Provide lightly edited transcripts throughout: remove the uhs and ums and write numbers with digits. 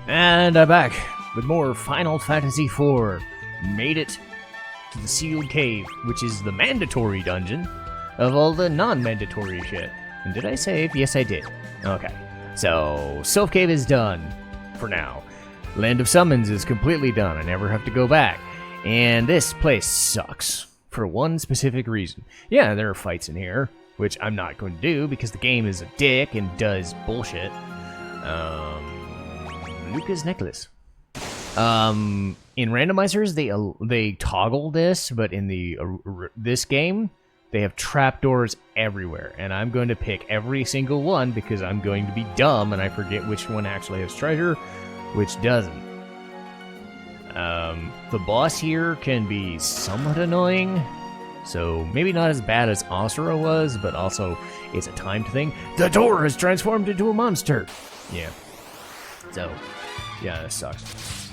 And I'm back with more Final Fantasy IV. Made it to the Sealed Cave, which is the mandatory dungeon of all the non-mandatory shit. And did I save? Yes, I did. Okay. So, Sylph Cave is done. For now. Land of Summons is completely done. I never have to go back. And this place sucks. For one specific reason. Yeah, there are fights in here, which I'm not going to do because the game is a dick and does bullshit. Lucca's necklace. In randomizers, they toggle this, but in the this game, they have trapdoors everywhere, and I'm going to pick every single one because I'm going to be dumb and I forget which one actually has treasure, which doesn't. The boss here can be somewhat annoying, so maybe not as bad as Asura was, but also it's a timed thing. The door has transformed into a monster. Yeah. So, yeah, this sucks.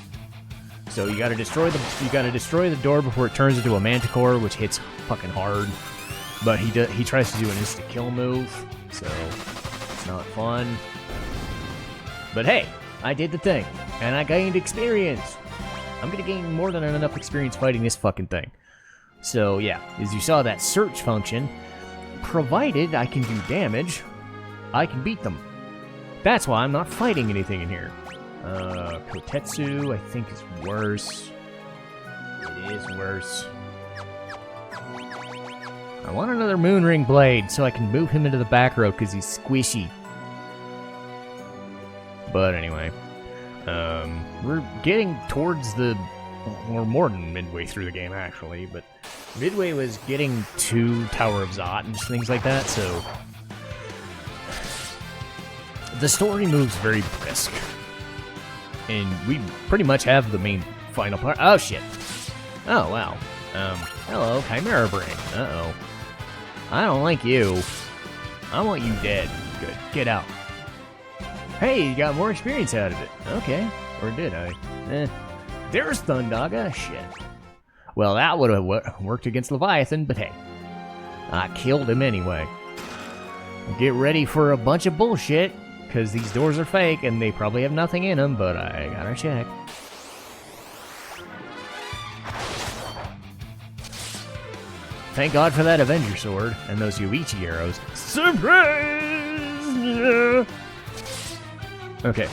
So you gotta destroy the door before it turns into a manticore, which hits fucking hard. But he tries to do an insta kill move, so it's not fun. But hey, I did the thing, and I gained experience. I'm gonna gain more than enough experience fighting this fucking thing. So yeah, as you saw, that search function, provided I can do damage, I can beat them. That's why I'm not fighting anything in here. Kotetsu, I think, is worse. It is worse. I want another Moonring Blade so I can move him into the back row because he's squishy. But anyway, we're getting towards or more than midway through the game, actually, but midway was getting to Tower of Zot and things like that, so the story moves very brisk. And we pretty much have the main final part. Oh, shit. Oh, wow. Hello, Chimera Brain. Uh-oh. I don't like you. I want you dead. Good. Get out. Hey, you got more experience out of it. Okay. Or did I? There's Thundaga. Shit. Well, that would have worked against Leviathan, but hey. I killed him anyway. Get ready for a bunch of bullshit. Because these doors are fake, and they probably have nothing in them, but I gotta check. Thank God for that Avenger Sword, and those Yoichi arrows. Surprise! Okay.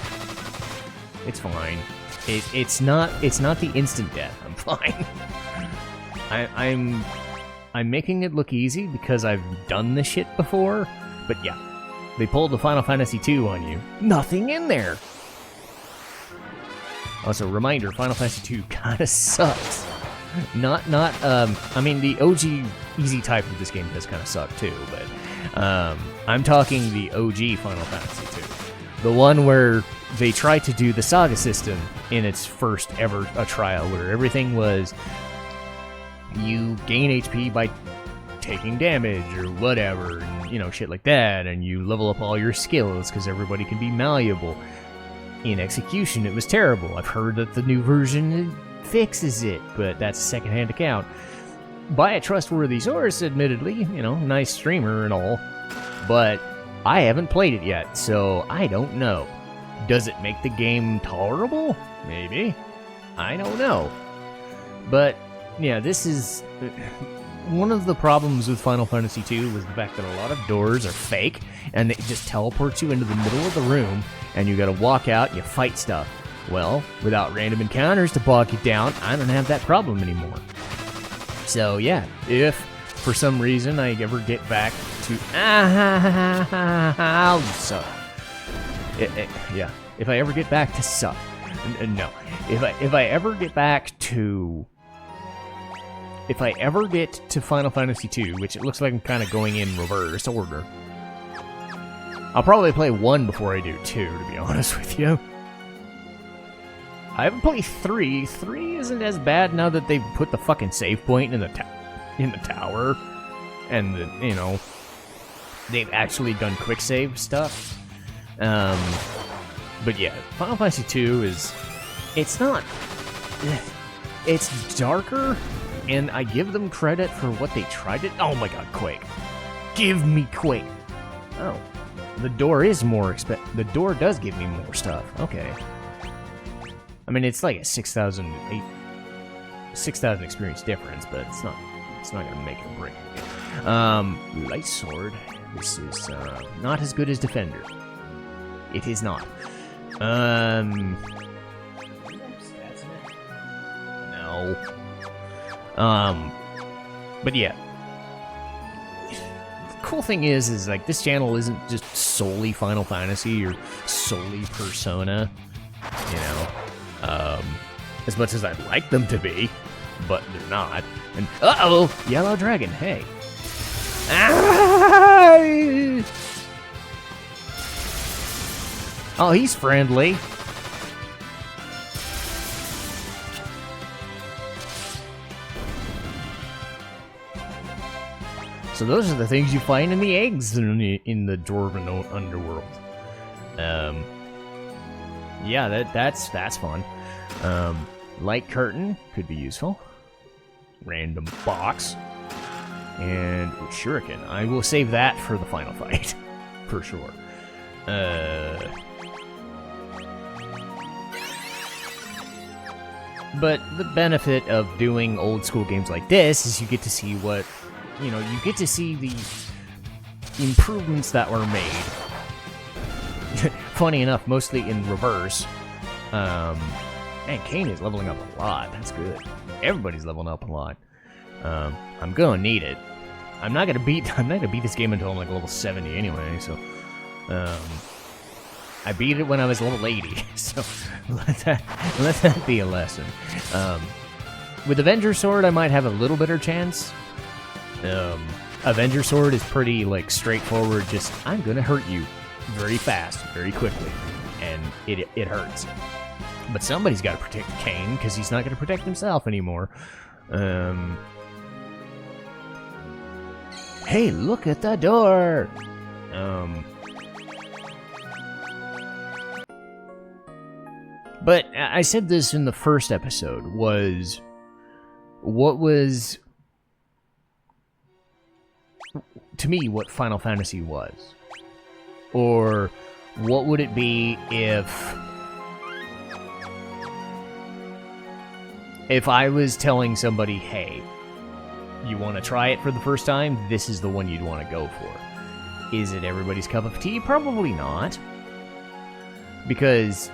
It's fine. It's not the instant death. I'm fine. I'm making it look easy because I've done this shit before, but yeah. They pulled the Final Fantasy II on you. Nothing in there! Also, reminder, Final Fantasy II kinda sucks. I mean, the OG easy type of this game does kinda suck too, but, I'm talking the OG Final Fantasy II. The one where they tried to do the Saga system in its first ever trial, where everything was, you gain HP by taking damage or whatever, and shit like that, and you level up all your skills because everybody can be malleable. In execution, it was terrible. I've heard that the new version fixes it, but that's a secondhand account. By a trustworthy source, admittedly, nice streamer and all, but I haven't played it yet, so I don't know. Does it make the game tolerable? Maybe. I don't know. But yeah, this is one of the problems with Final Fantasy II was the fact that a lot of doors are fake, and they just teleport you into the middle of the room, and you gotta walk out and you fight stuff. Well, without random encounters to bog you down, I don't have that problem anymore. So yeah, if for some reason I ever get back to suck. Yeah, if I ever get back to suck. No, if I ever get back to... If I ever get to Final Fantasy II, which it looks like I'm kind of going in reverse order, I'll probably play 1 before I do 2, to be honest with you. I haven't played 3. 3 isn't as bad now that they've put the fucking save point in the tower. And, they've actually done quick save stuff. But yeah, Final Fantasy II is... It's not... It's darker... And I give them credit for what they tried to... Oh my god, Quake. Give me Quake. Oh. The door is more the door does give me more stuff. Okay. I mean, it's like a 6,000 experience difference, but it's not gonna make it or break it. Light Sword. This is not as good as Defender. It is not. No. But yeah. The cool thing is like this channel isn't just solely Final Fantasy or solely Persona, you know. As much as I'd like them to be, but they're not. And uh-oh, Yellow Dragon, hey. Ah! Oh, he's friendly. So those are the things you find in the eggs in the Dwarven underworld. Yeah, that's fun. Light Curtain could be useful. Random box. And Shuriken. I will save that for the final fight. For sure. But the benefit of doing old school games like this is you get to see what, you know, you get to see the improvements that were made. Funny enough, mostly in reverse. Man, Kane is leveling up a lot. That's good. Everybody's leveling up a lot. I'm gonna need it. I'm not gonna beat this game until I'm like level 70 anyway, so I beat it when I was level 80, so let that be a lesson. With Avenger Sword I might have a little better chance. Avenger Sword is pretty like straightforward, just I'm gonna hurt you very fast, very quickly, and it hurts. But somebody's got to protect Kane, because he's not going to protect himself anymore. Hey, look at the door! But I said this in the first episode, was... What was... To me, what Final Fantasy was. Or, what would it be if I was telling somebody, hey, you want to try it for the first time? This is the one you'd want to go for. Is it everybody's cup of tea? Probably not. Because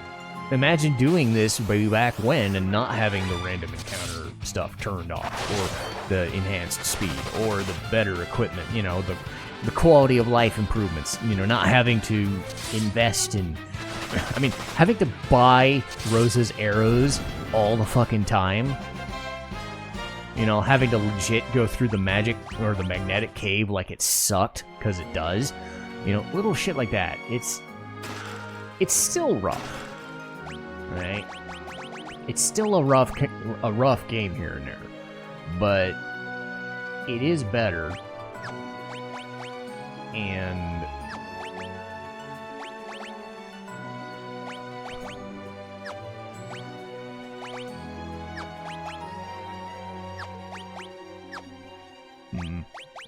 imagine doing this way back when and not having the random encounter stuff turned off, or the enhanced speed, or the better equipment, you know, the quality of life improvements, you know, not having to invest in... I mean, having to buy Rosa's arrows all the fucking time. You know, having to legit go through the magic or the magnetic cave like it sucked, because it does. You know, little shit like that. It's still rough. Right? It's still a rough game here and there. But it is better. And...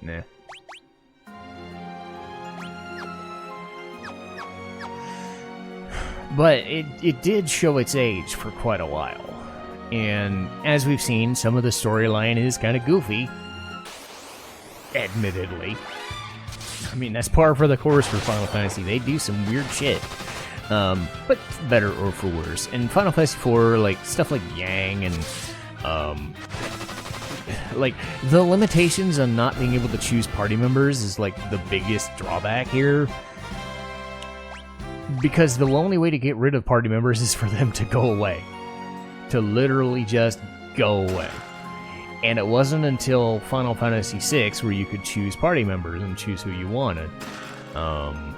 nah. But it did show its age for quite a while. And as we've seen, some of the storyline is kind of goofy. Admittedly. I mean, that's par for the course for Final Fantasy. They do some weird shit. But better or for worse. And Final Fantasy 4, like, stuff like Yang and... like, the limitations on not being able to choose party members is, like, the biggest drawback here. Because the only way to get rid of party members is for them to go away. To literally just go away. And it wasn't until Final Fantasy VI where you could choose party members and choose who you wanted. And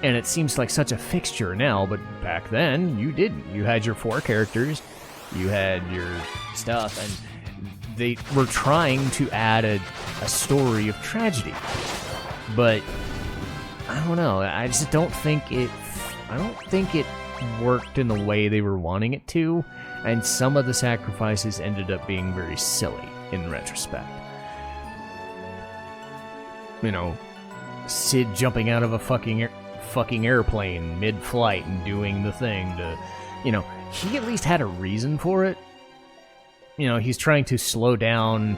it seems like such a fixture now, but back then, you didn't. You had your 4 characters, you had your stuff, and they were trying to add a story of tragedy. But I don't know, I just don't think it worked in the way they were wanting it to, and some of the sacrifices ended up being very silly in retrospect. You know, Sid jumping out of a fucking airplane mid-flight and doing the thing to you know, he at least had a reason for it. You know, he's trying to slow down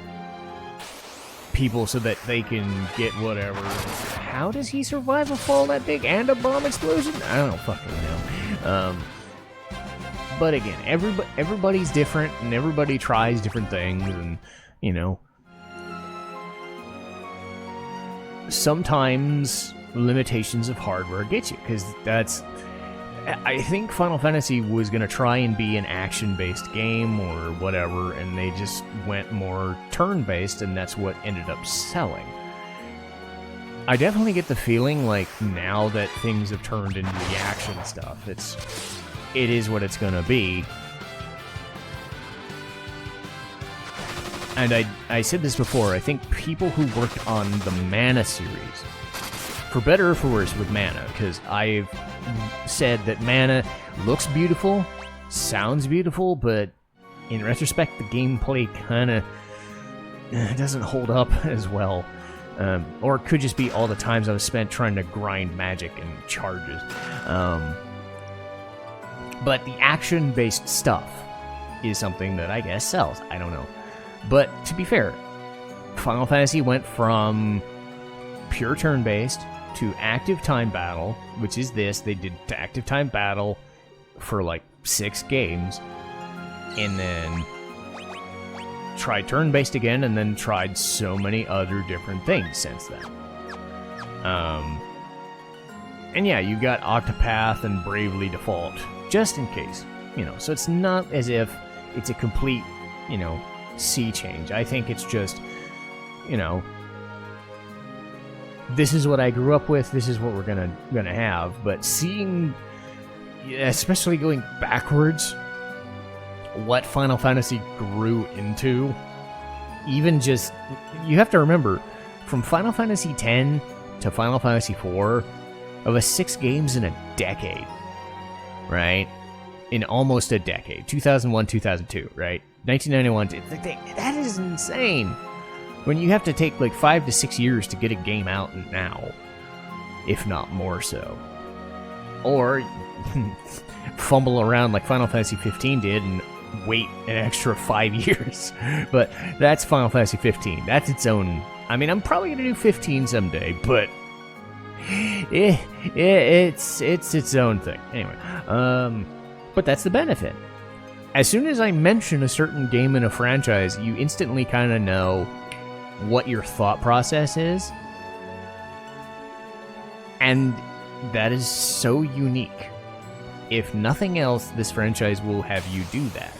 people so that they can get whatever. How does he survive a fall that big and a bomb explosion? I don't fucking know. But again, everybody's different, and everybody tries different things, and, you know, sometimes limitations of hardware get you, because that's... I think Final Fantasy was going to try and be an action-based game or whatever, and they just went more turn-based, and that's what ended up selling. I definitely get the feeling, like, now that things have turned into the action stuff, it is what it's gonna be. And I said this before, I think people who worked on the Mana series, for better or for worse with Mana, because I've said that Mana looks beautiful, sounds beautiful, but in retrospect, the gameplay kinda doesn't hold up as well. Or it could just be all the times I was spent trying to grind magic and charges. But the action-based stuff is something that I guess sells. I don't know. But to be fair, Final Fantasy went from pure turn-based to active time battle, which is this. They did active time battle for like 6 games, and then tried turn-based again, and then tried so many other different things since then. And yeah, you got Octopath and Bravely Default, just in case, you know. So it's not as if it's a complete, you know, sea change. I think it's just, you know, this is what I grew up with, this is what we're gonna have. But seeing, especially going backwards, what Final Fantasy grew into, even just, you have to remember, from Final Fantasy X to Final Fantasy IV, of 6 games in a decade, right? In almost a decade. 2001, 2002, right? 1991, that is insane. When you have to take like 5 to 6 years to get a game out now, if not more so. Or fumble around like Final Fantasy 15 did and wait an extra 5 years. But that's Final Fantasy 15. That's its own... I mean, I'm probably going to do 15 someday, but... it's its own thing. Anyway, but that's the benefit. As soon as I mention a certain game in a franchise, you instantly kind of know what your thought process is. And that is so unique. If nothing else, this franchise will have you do that.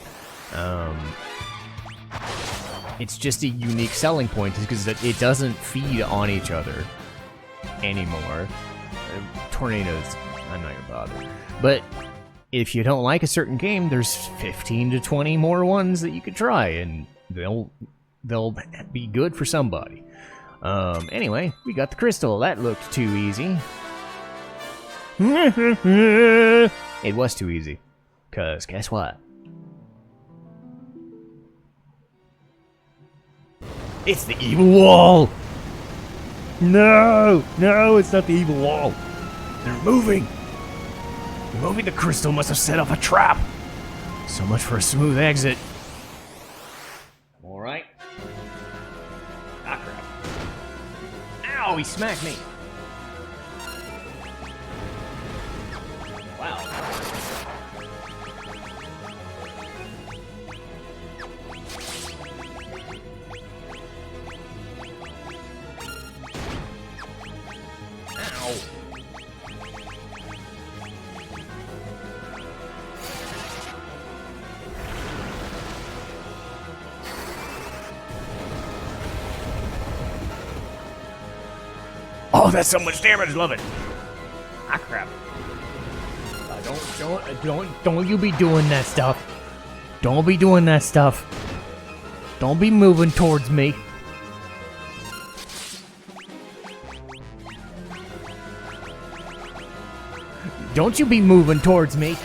It's just a unique selling point because it doesn't feed on each other anymore. Tornadoes, I'm not gonna bother. But if you don't like a certain game, there's 15 to 20 more ones that you could try, and they'll be good for somebody. Anyway, we got the crystal. That looked too easy. It was too easy. Cause guess what? It's the evil wall! No! No, it's not the evil wall. They're moving. Removing the crystal must have set off a trap. So much for a smooth exit. Alright. Ah, crap. Ow, he smacked me. Wow. Ow. Oh, that's so much damage. Love it. Ah, crap. Don't you be doing that stuff. Don't be doing that stuff. Don't be moving towards me. Don't you be moving towards me.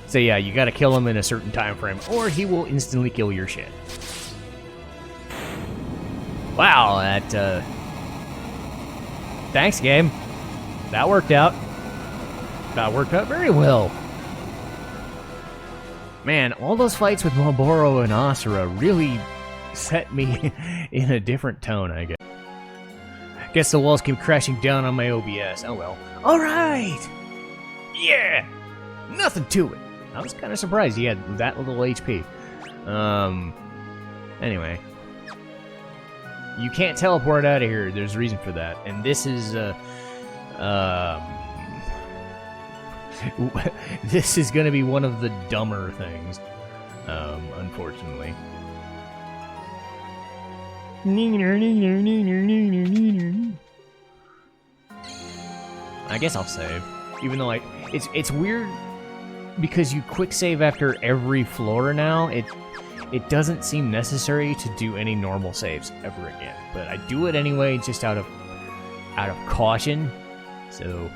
So yeah, you gotta kill him in a certain time frame, or he will instantly kill your shit. Wow, Thanks, game. That worked out. That worked out very well. Man, all those fights with Malboro and Asura really set me in a different tone, I guess. Guess the walls keep crashing down on my OBS. Oh well. Alright! Yeah! Nothing to it. I was kind of surprised he had that little HP. Anyway. You can't teleport out of here. There's a reason for that. And this is, this is gonna be one of the dumber things. Unfortunately. I guess I'll save. Even though it's weird because you quick save after every floor now. It doesn't seem necessary to do any normal saves ever again. But I do it anyway just out of caution. So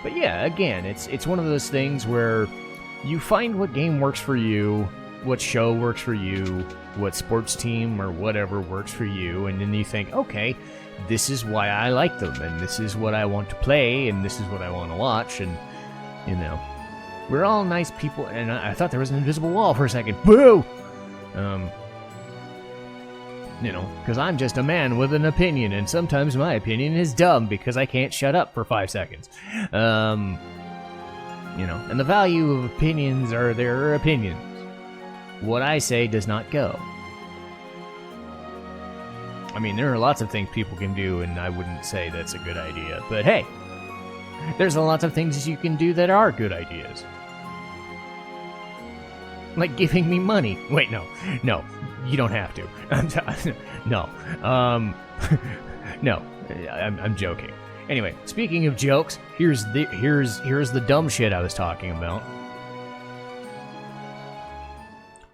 But yeah, again, it's one of those things where you find what game works for you, what show works for you, what sports team or whatever works for you, and then you think, okay, this is why I like them, and this is what I want to play, and this is what I want to watch, and, you know, we're all nice people, and I thought there was an invisible wall for a second. Boo! You know, because I'm just a man with an opinion, and sometimes my opinion is dumb because I can't shut up for 5 seconds. You know, and the value of opinions are their opinions. What I say does not go. I mean, there are lots of things people can do, and I wouldn't say that's a good idea. But hey, there's a lot of things you can do that are good ideas. Like giving me money. Wait, no, you don't have to. No, no, I'm joking. Anyway, speaking of jokes, here's the dumb shit I was talking about.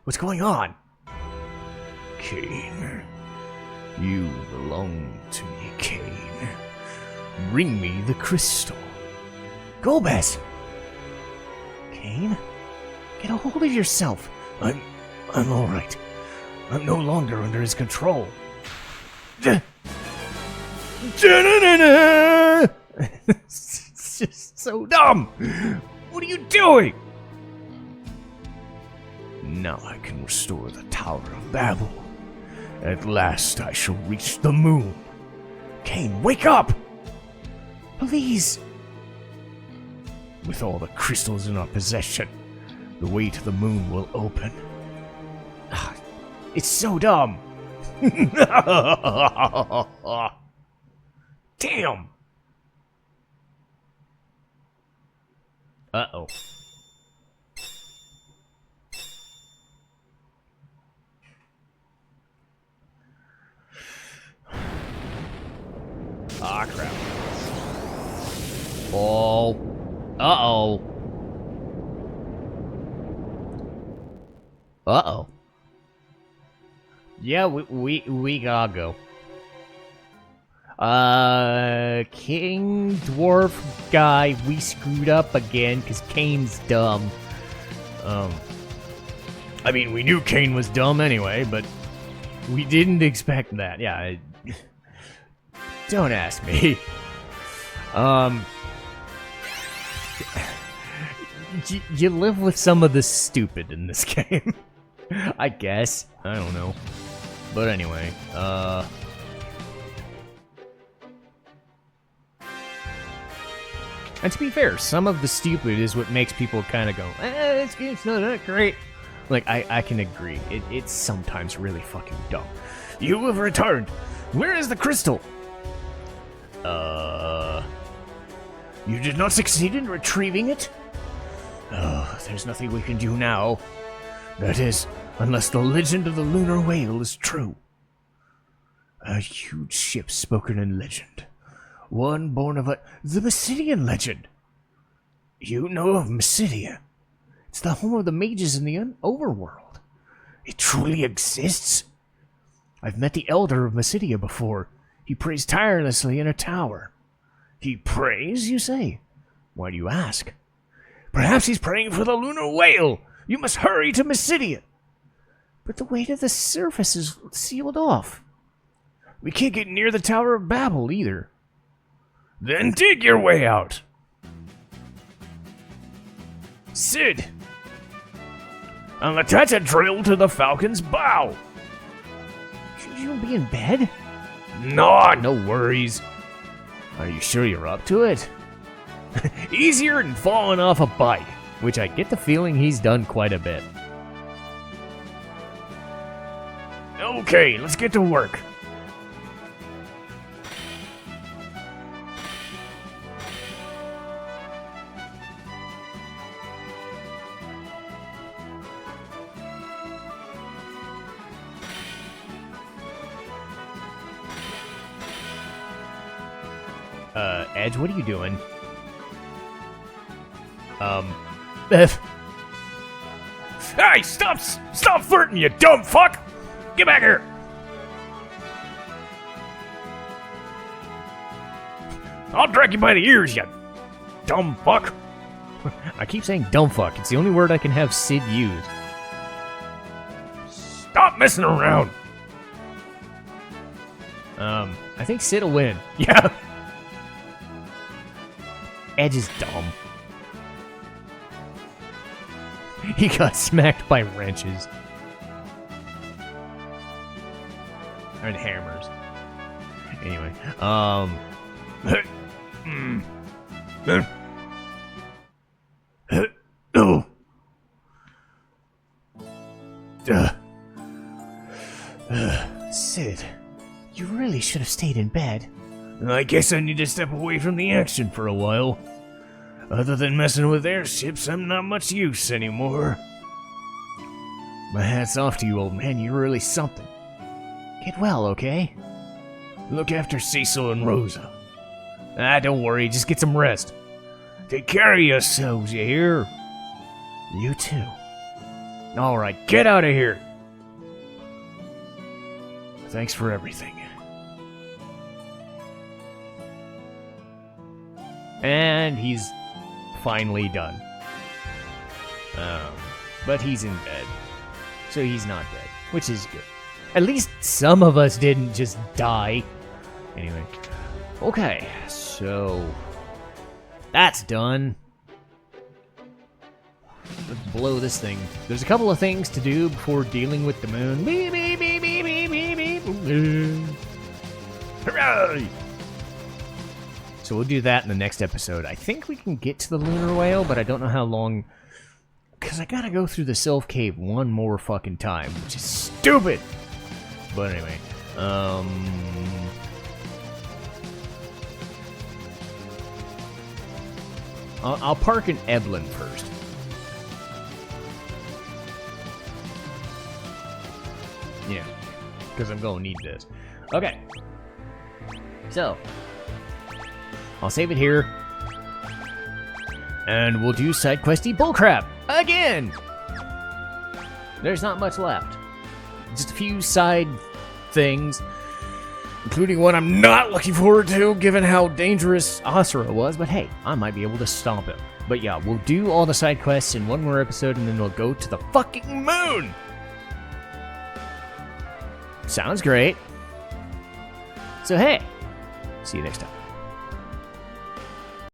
What's going on? Cain, you belong to me, Cain. Bring me the crystal. Golbez! Cain? Get a hold of yourself. I'm alright. I'm no longer under his control. It's just so dumb. What are you doing? Now I can restore the Tower of Babel. At last I shall reach the moon. Cain, wake up! Please. With all the crystals in our possession, the way to the moon will open. It's so dumb. Damn. Uh-oh. Ah, crap. Oh. Uh-oh. Uh-oh. Yeah, we gotta go. King Dwarf guy, we screwed up again because Cain's dumb. I mean, we knew Cain was dumb anyway, but we didn't expect that. Yeah, don't ask me. You live with some of the stupid in this game. I guess. I don't know. But anyway, and to be fair, some of the stupid is what makes people kind of go, this game's not that great. Like, I can agree. It's sometimes really fucking dumb. You have returned. Where is the crystal? You did not succeed in retrieving it? There's nothing we can do now. That is, unless the legend of the lunar whale is true. A huge ship spoken in legend. One born of the Mysidian legend. You know of Mysidia. It's the home of the mages in the overworld. It truly exists? I've met the elder of Mysidia before. He prays tirelessly in a tower. He prays, you say? Why do you ask? Perhaps he's praying for the lunar whale. You must hurry to Mysidia. But the way to the surface is sealed off. We can't get near the Tower of Babel either. Then dig your way out. Sid. And attach a drill to the Falcon's bow. Should you be in bed? No, no worries. Are you sure you're up to it? Easier than falling off a bike, which I get the feeling he's done quite a bit. Okay, let's get to work. Edge, what are you doing? Hey, stop flirting, you dumb fuck! Get back here! I'll drag you by the ears, you dumb fuck! I keep saying dumb fuck. It's the only word I can have Sid use. Stop messing around! I think Sid will win. Yeah! Edge is dumb. He got smacked by wrenches. And hammers. Anyway, Sid, you really should have stayed in bed. I guess I need to step away from the action for a while. Other than messing with airships, I'm not much use anymore. My hat's off to you, old man. You're really something. Get well, okay? Look after Cecil and Rosa. Don't worry. Just get some rest. Take care of yourselves, you hear? You too. Alright, get out of here. Thanks for everything. And he's finally done. But he's in bed. So he's not dead, which is good. At least some of us didn't just die. Anyway. Okay, so that's done. Let's blow this thing. There's a couple of things to do before dealing with the moon. Beep, beep, beep, beep, beep, beep, beep. Hooray! So we'll do that in the next episode. I think we can get to the lunar whale, but I don't know how long. Because I gotta go through the Sylph Cave one more fucking time, which is stupid! But anyway, I'll park in Eblin first. Yeah, because I'm gonna need this. Okay. So, I'll save it here. And we'll do side questy bullcrap again! There's not much left. Just a few side things, including one I'm not looking forward to, given how dangerous Asura was, but hey, I might be able to stomp him. But yeah, we'll do all the side quests in one more episode, and then we'll go to the fucking moon! Sounds great. So hey, see you next time.